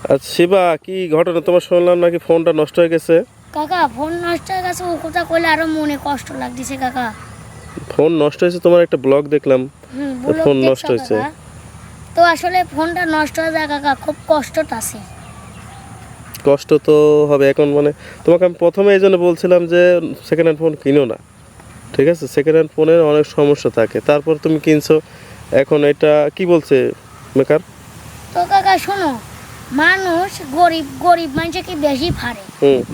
আচ্ছা শিবা, কি ঘটনা তোমার? শুনলাম নাকি ফোনটা নষ্ট হয়ে গেছে। কাকা ফোন নষ্ট হয়ে গেছে, ও কথা কইলে আরো মনে কষ্ট লাগতেছে কাকা। ফোন নষ্ট হয়েছে? তোমার একটা ব্লগ দেখলাম ব্লগ ফোন নষ্ট দেখছো হয়েছে। কাকা? তো আসলে ফোনটা নষ্ট হয়ে যায় কাকা, খুব কষ্টটা আছে। কষ্ট তো হবে এখন, মানে তোমাকে আমি প্রথমে এই জন্য বলছিলাম যে সেকেন্ড হ্যান্ড ফোন কিনো না, ঠিক আছে? সেকেন্ড হ্যান্ড ফোনের অনেক সমস্যা থাকে, তারপর তুমি কিনছো। এখন এটা কি বলছে মেকার? তো কাকা শোনো, মানুষ গরিব গরিব মানুষে কি বেশি ফাড়ে,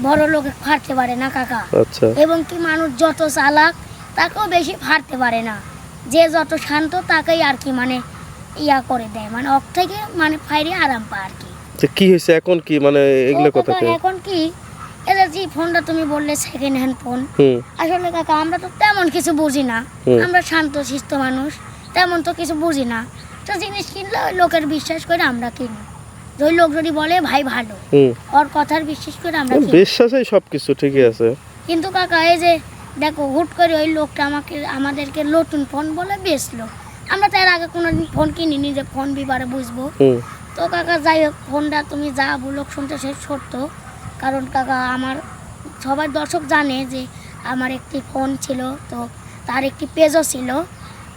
বড় লোকে ফাড়তে পারে না কাকা। আচ্ছা, এবং কি মানুষ যত চালাক তাকেও বেশি ফাড়তে পারে না। যে যত শান্ত তাকেই আর কি মানে ইয়া করে দেয়, মানে অক থেকে মানে ফাইরে আরাম পায় আর কি। তো কি হয়েছে এখন? কি মানে এগুলো তো কথা কাকা কে? এখন কি, এই যে ফোনটা তুমি বললে সেকেন্ড হ্যান্ড ফোন, হুম আসলে কাকা আমরা তো তেমন কিছু বুঝি না। আমরা শান্ত শিষ্ট মানুষ, তেমন তো কিছু বুঝি না। তো জিনিস কিনলে ওই লোকের বিশ্বাস করে আমরা কিনি। ওই লোক যদি বলে ভাই ভালো, হুম ওর কথার বিশ্বাস করে আমরা কিনি। বিশ্বাসই সবকিছু, ঠিকই আছে। কিন্তু কাকা এই যে দেখো, হুট করে ওই লোকটা আমাদেরকে নতুন ফোন বলে বেচলো। আমরা তার আগে কোনোদিন ফোন কিনিনি যে ফোন বিবারে বুঝবো। হুম তো কাকা যাই হোক, ফোনটা তুমি যা বলো শুনতে সে সত্য। কারণ কাকা আমার সবাই দর্শক জানে যে আমার একটি ফোন ছিল, তো তার একটি পেজও ছিল।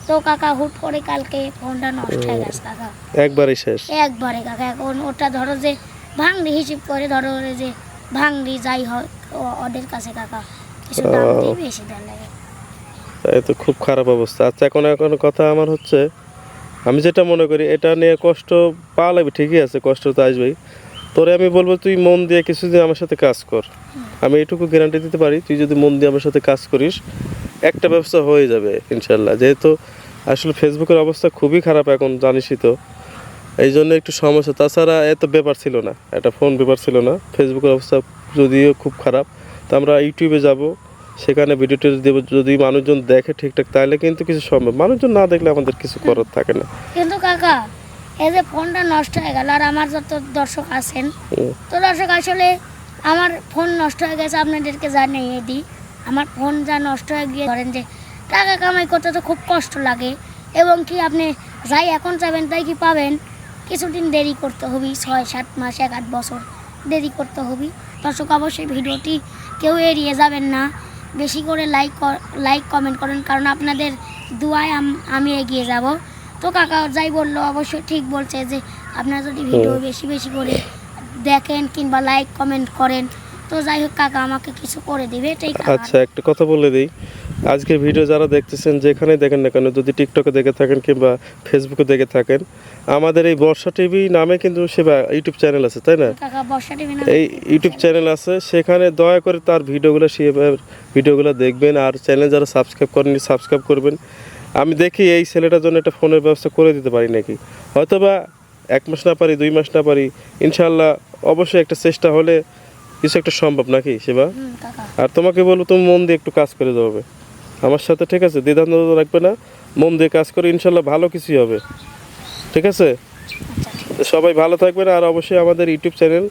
তো কাকা হুট করে কালকে ফোনটা নষ্ট হয়ে গেছে কাকা, একবারই শেষ। একবারে কাকা। এখন ওটা ধরো যে ভাঙড়ি হিসেব করে ধরো যে ভাঙড়ি যাই হয় ওদের কাছে কাকা কিছু দাম দিয়ে বেশি দেন লাগে। তাই তো খুব খারাপ অবস্থা। আচ্ছা, এখন এখন কথা আমার হচ্ছে, আমি যেটা মনে করি এটা নিয়ে কষ্ট পাওয়া লাগবে, ঠিকই আছে, কষ্ট তো আসবেই। তোরে আমি বলবো তুই মন দিয়ে কিছুদিন আমার সাথে কাজ কর। আমি এটুকু গ্যারান্টি দিতে পারি, তুই যদি মন দিয়ে আমার সাথে কাজ করিস একটা ব্যবসা হয়ে যাবে ইনশাল্লাহ। যেহেতু আসলে ফেসবুকের অবস্থা খুবই খারাপ এখন, জানিসই তো, এই জন্য একটু সমস্যা। তাছাড়া এত ব্যাপার ছিল না, একটা ফোন ব্যাপার ছিল না। ফেসবুকের অবস্থা যদিও খুব খারাপ, তো আমরা ইউটিউবে যাব, সেখানে ভিডিওটি দেবো। যদি মানুষজন দেখে ঠিকঠাক তাহলে কিন্তু কিছু সম্ভব, মানুষজন না দেখলে আমাদের কিছু করার থাকে না। কিন্তু কাকা এই যে ফোনটা নষ্ট হয়ে গেল, আর আমার যত দর্শক আছেন, তো দর্শক আসলে আমার ফোন নষ্ট হয়ে গেছে আপনাদেরকে জানিয়ে দিই। আমার ফোন যা নষ্ট হয়ে গিয়ে ধরেন যে টাকা কামাই করতে তো খুব কষ্ট লাগে। এবং কি আপনি যাই এখন যাবেন তাই কি পাবেন, কিছুদিন দেরি করতে হবে, 6-7 মাস 1-8 বছর দেরি করতে হবে। দর্শক অবশ্যই ভিডিওটি কেউ এড়িয়ে যাবেন না, বেশি করে লাইক কমেন্ট করেন, কারণ আপনাদের দুয়ায় আমি এগিয়ে যাব। তো কাকা যাই বললো অবশ্যই ঠিক বলছে যে আপনারা যদি ভিডিও বেশি বেশি করে দেখেন কিংবা লাইক কমেন্ট করেন, তো যাই হোক কাকা আমাকে কিছু করে দিবে এটাই কাকা। আচ্ছা, একটা কথা বলে দিই, আজকে ভিডিও যারা দেখতেছেন যেখানে দেখেন না কেন, যদি টিকটকে দেখে থাকেন কিংবা ফেসবুকে দেখে থাকেন, আমাদের এই বর্ষা টিভি নামে কিন্তু সেবা ইউটিউব চ্যানেল আছে, তাই না? কাকা বর্ষা টিভি না, এই ইউটিউব চ্যানেল আছে, সেখানে দয়া করে তার ভিডিওগুলো দেখবেন। আর চ্যানেল যারা সাবস্ক্রাইব করেননি সাবস্ক্রাইব করবেন। আমি দেখি এই ছেলেটার জন্য একটা ফোনের ব্যবস্থা করে দিতে পারি নাকি, হয়তোবা 1 মাস না পারি, 2 মাস না পারি, ইনশাল্লাহ অবশ্যই একটা চেষ্টা হলে কিছু একটা সম্ভব, নাকি সেবা? কাকা। আর তোমাকে বলবো তুমি মন দিয়ে একটু কাজ করে যাবে আমার সাথে, ঠিক আছে? দ্বিধাদ্বন্দ্ব রাখবে না, মন দিয়ে কাজ করে ইনশাল্লাহ ভালো কিছুই হবে, ঠিক আছে? তো সবাই ভালো থাকবেন। আর অবশ্যই আমাদের ইউটিউব চ্যানেল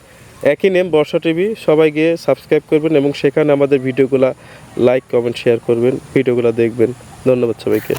একই নেম, বর্ষা টিভি, সবাই গিয়ে সাবস্ক্রাইব করবেন এবং সেখানে আমাদের ভিডিওগুলো লাইক কমেন্ট শেয়ার করবেন, ভিডিওগুলো দেখবেন। ধন্যবাদ সবাইকে।